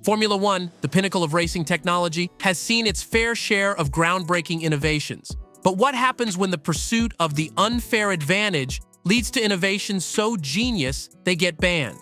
Formula One, the pinnacle of racing technology, has seen its fair share of groundbreaking innovations. But what happens when the pursuit of the unfair advantage leads to innovations so genius they get banned?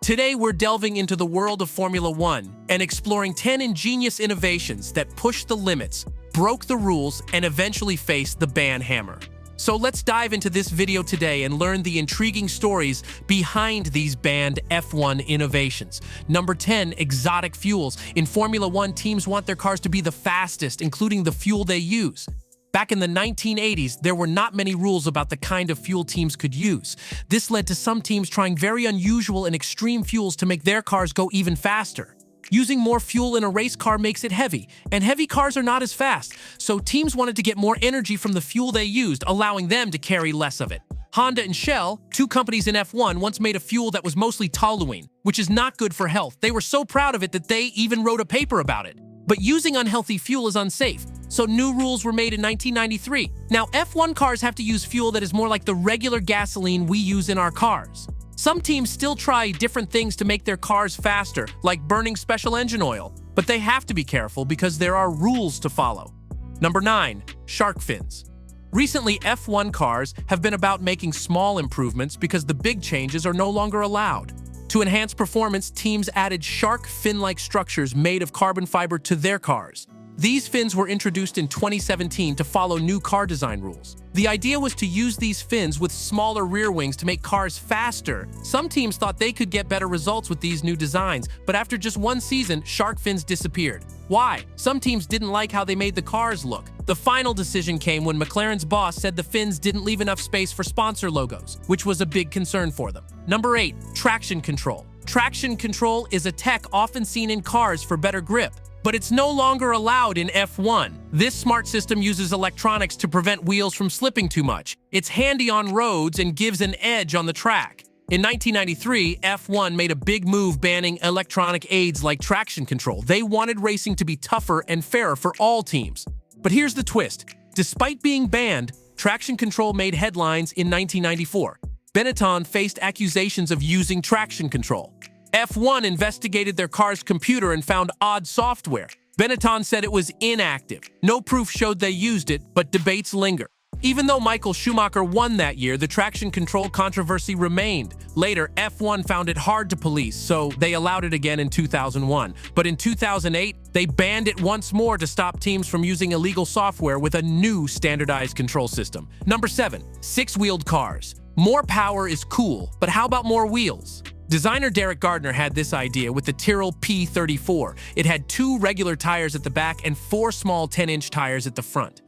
Today, we're delving into the world of Formula One and exploring 10 ingenious innovations that pushed the limits, broke the rules, and eventually faced the ban hammer. So let's dive into this video today and learn the intriguing stories behind these banned F1 innovations. Number 10, exotic fuels. In Formula One, teams want their cars to be the fastest, including the fuel they use. Back in the 1980s, there were not many rules about the kind of fuel teams could use. This led to some teams trying very unusual and extreme fuels to make their cars go even faster. Using more fuel in a race car makes it heavy, and heavy cars are not as fast, so teams wanted to get more energy from the fuel they used, allowing them to carry less of it. Honda and Shell, two companies in F1, once made a fuel that was mostly toluene, which is not good for health. They were so proud of it that they even wrote a paper about it. But using unhealthy fuel is unsafe, so new rules were made in 1993. Now, F1 cars have to use fuel that is more like the regular gasoline we use in our cars. Some teams still try different things to make their cars faster, like burning special engine oil, but they have to be careful because there are rules to follow. Number 9, shark fins. Recently, F1 cars have been about making small improvements because the big changes are no longer allowed. To enhance performance, teams added shark fin-like structures made of carbon fiber to their cars. These fins were introduced in 2017 to follow new car design rules. The idea was to use these fins with smaller rear wings to make cars faster. Some teams thought they could get better results with these new designs, but after just one season, shark fins disappeared. Why? Some teams didn't like how they made the cars look. The final decision came when McLaren's boss said the fins didn't leave enough space for sponsor logos, which was a big concern for them. Number 8, traction control. Traction control is a tech often seen in cars for better grip, but it's no longer allowed in F1. This smart system uses electronics to prevent wheels from slipping too much. It's handy on roads and gives an edge on the track. In 1993, F1 made a big move banning electronic aids like traction control. They wanted racing to be tougher and fairer for all teams. But here's the twist. Despite being banned, traction control made headlines in 1994. Benetton faced accusations of using traction control. F1 investigated their car's computer and found odd software. Benetton said it was inactive. No proof showed they used it, but debates linger. Even though Michael Schumacher won that year, the traction control controversy remained. Later, F1 found it hard to police, so they allowed it again in 2001. But in 2008, they banned it once more to stop teams from using illegal software with a new standardized control system. Number 7, six-wheeled cars. More power is cool, but how about more wheels? Designer Derek Gardner had this idea with the Tyrrell P34. It had 2 regular tires at the back and 4 small 10-inch tires at the front.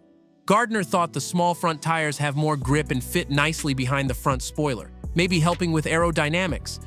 Gardner thought the small front tires have more grip and fit nicely behind the front spoiler, maybe helping with aerodynamics.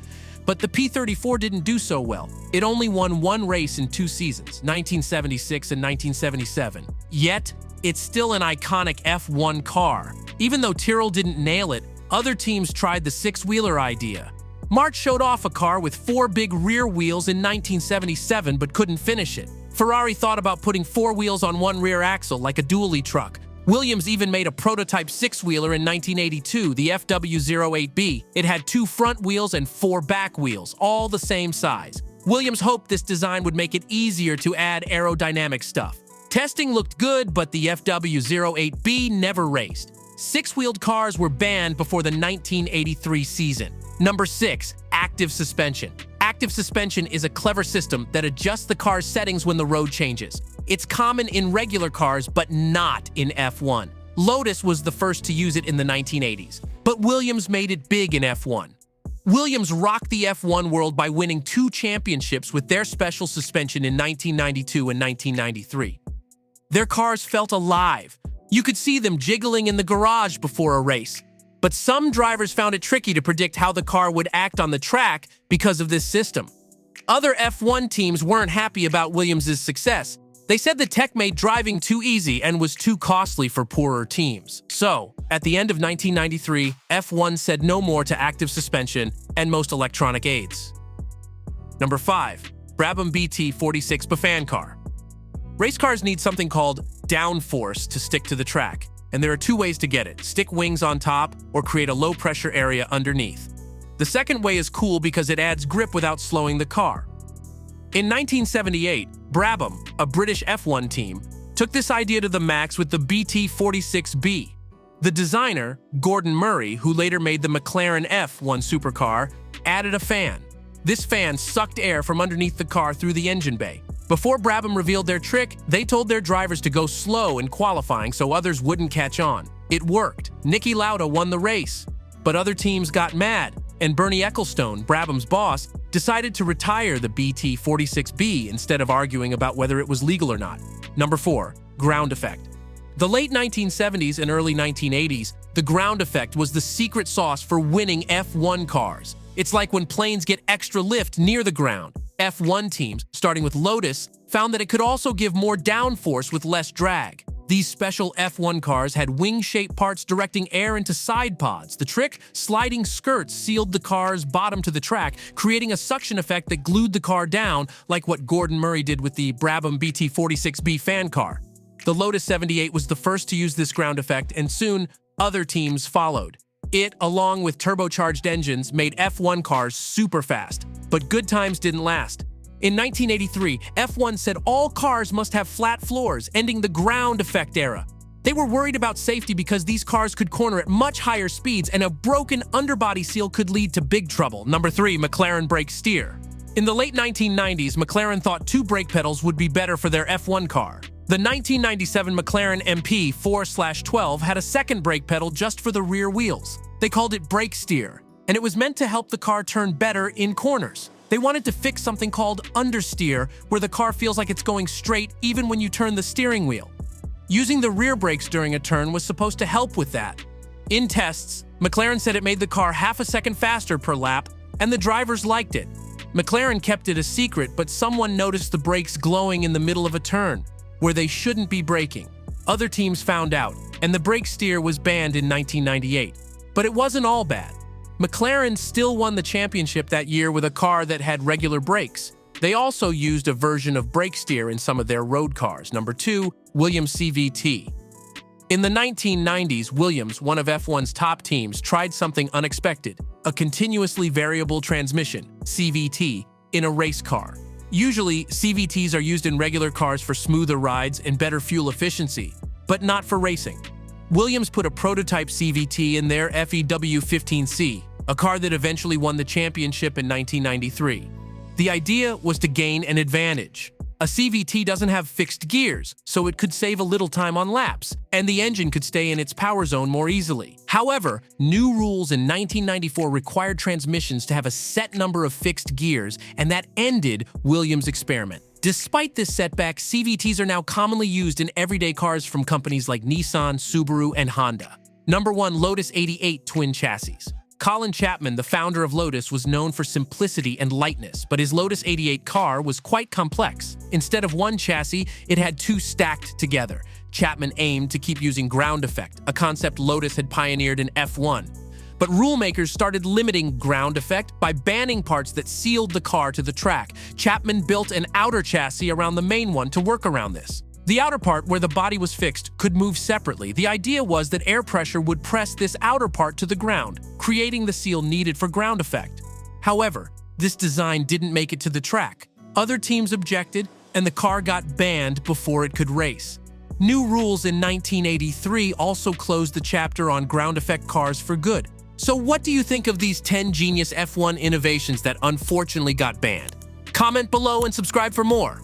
But the P34 didn't do so well. It only won one race in 2 seasons, 1976 and 1977. Yet, it's still an iconic F1 car. Even though Tyrrell didn't nail it, other teams tried the six-wheeler idea. March showed off a car with 4 big rear wheels in 1977 but couldn't finish it. Ferrari thought about putting 4 wheels on one rear axle like a dually truck. Williams even made a prototype 6-wheeler in 1982, the FW08B. It had 2 front wheels and 4 back wheels, all the same size. Williams hoped this design would make it easier to add aerodynamic stuff. Testing looked good, but the FW08B never raced. 6-wheeled cars were banned before the 1983 season. Number 6, active suspension. Active suspension is a clever system that adjusts the car's settings when the road changes. It's common in regular cars, but not in F1. Lotus was the first to use it in the 1980s, but Williams made it big in F1. Williams rocked the F1 world by winning 2 championships with their special suspension in 1992 and 1993. Their cars felt alive. You could see them jiggling in the garage before a race. But some drivers found it tricky to predict how the car would act on the track because of this system. Other F1 teams weren't happy about Williams' success. They said the tech made driving too easy and was too costly for poorer teams. So, at the end of 1993, F1 said no more to active suspension and most electronic aids. Number 5, Brabham BT46 Bafan car. Race cars need something called downforce to stick to the track, and there are 2 ways to get it: stick wings on top or create a low-pressure area underneath. The second way is cool because it adds grip without slowing the car. In 1978, Brabham, a British F1 team, took this idea to the max with the BT46B. The designer, Gordon Murray, who later made the McLaren F1 supercar, added a fan. This fan sucked air from underneath the car through the engine bay. Before Brabham revealed their trick, they told their drivers to go slow in qualifying so others wouldn't catch on. It worked. Niki Lauda won the race. But other teams got mad, and Bernie Ecclestone, Brabham's boss, decided to retire the BT46B instead of arguing about whether it was legal or not. Number 4. Ground effect. The late 1970s and early 1980s, the ground effect was the secret sauce for winning F1 cars. It's like when planes get extra lift near the ground. F1 teams, starting with Lotus, found that it could also give more downforce with less drag. These special F1 cars had wing-shaped parts directing air into side pods. The trick? Sliding skirts sealed the car's bottom to the track, creating a suction effect that glued the car down, like what Gordon Murray did with the Brabham BT46B fan car. The Lotus 78 was the first to use this ground effect, and soon, other teams followed. It, along with turbocharged engines, made F1 cars super fast. But good times didn't last. In 1983, F1 said all cars must have flat floors, ending the ground effect era. They were worried about safety because these cars could corner at much higher speeds, and a broken underbody seal could lead to big trouble. Number 3. McLaren brake steer. In the late 1990s, McLaren thought 2 brake pedals would be better for their F1 car. The 1997 McLaren MP 4/12 had a second brake pedal just for the rear wheels. They called it brake steer, and it was meant to help the car turn better in corners. They wanted to fix something called understeer, where the car feels like it's going straight even when you turn the steering wheel. Using the rear brakes during a turn was supposed to help with that. In tests, McLaren said it made the car half a second faster per lap, and the drivers liked it. McLaren kept it a secret, but someone noticed the brakes glowing in the middle of a turn, where they shouldn't be braking. Other teams found out, and the brake steer was banned in 1998. But it wasn't all bad. McLaren still won the championship that year with a car that had regular brakes. They also used a version of brake steer in some of their road cars. Number 2. Williams CVT. In the 1990s, Williams, one of F1's top teams, tried something unexpected: a continuously variable transmission, CVT, in a race car. Usually, CVTs are used in regular cars for smoother rides and better fuel efficiency, but not for racing. Williams put a prototype CVT in their FEW15C, a car that eventually won the championship in 1993. The idea was to gain an advantage. A CVT doesn't have fixed gears, so it could save a little time on laps, and the engine could stay in its power zone more easily. However, new rules in 1994 required transmissions to have a set number of fixed gears, and that ended Williams' experiment. Despite this setback, CVTs are now commonly used in everyday cars from companies like Nissan, Subaru, and Honda. Number 1. Lotus 88 twin chassis. Colin Chapman, the founder of Lotus, was known for simplicity and lightness, but his Lotus 88 car was quite complex. Instead of one chassis, it had 2 stacked together. Chapman aimed to keep using ground effect, a concept Lotus had pioneered in F1. But rulemakers started limiting ground effect by banning parts that sealed the car to the track. Chapman built an outer chassis around the main one to work around this. The outer part, where the body was fixed, could move separately. The idea was that air pressure would press this outer part to the ground, creating the seal needed for ground effect. However, this design didn't make it to the track. Other teams objected, and the car got banned before it could race. New rules in 1983 also closed the chapter on ground effect cars for good. So what do you think of these 10 genius F1 innovations that unfortunately got banned? Comment below and subscribe for more.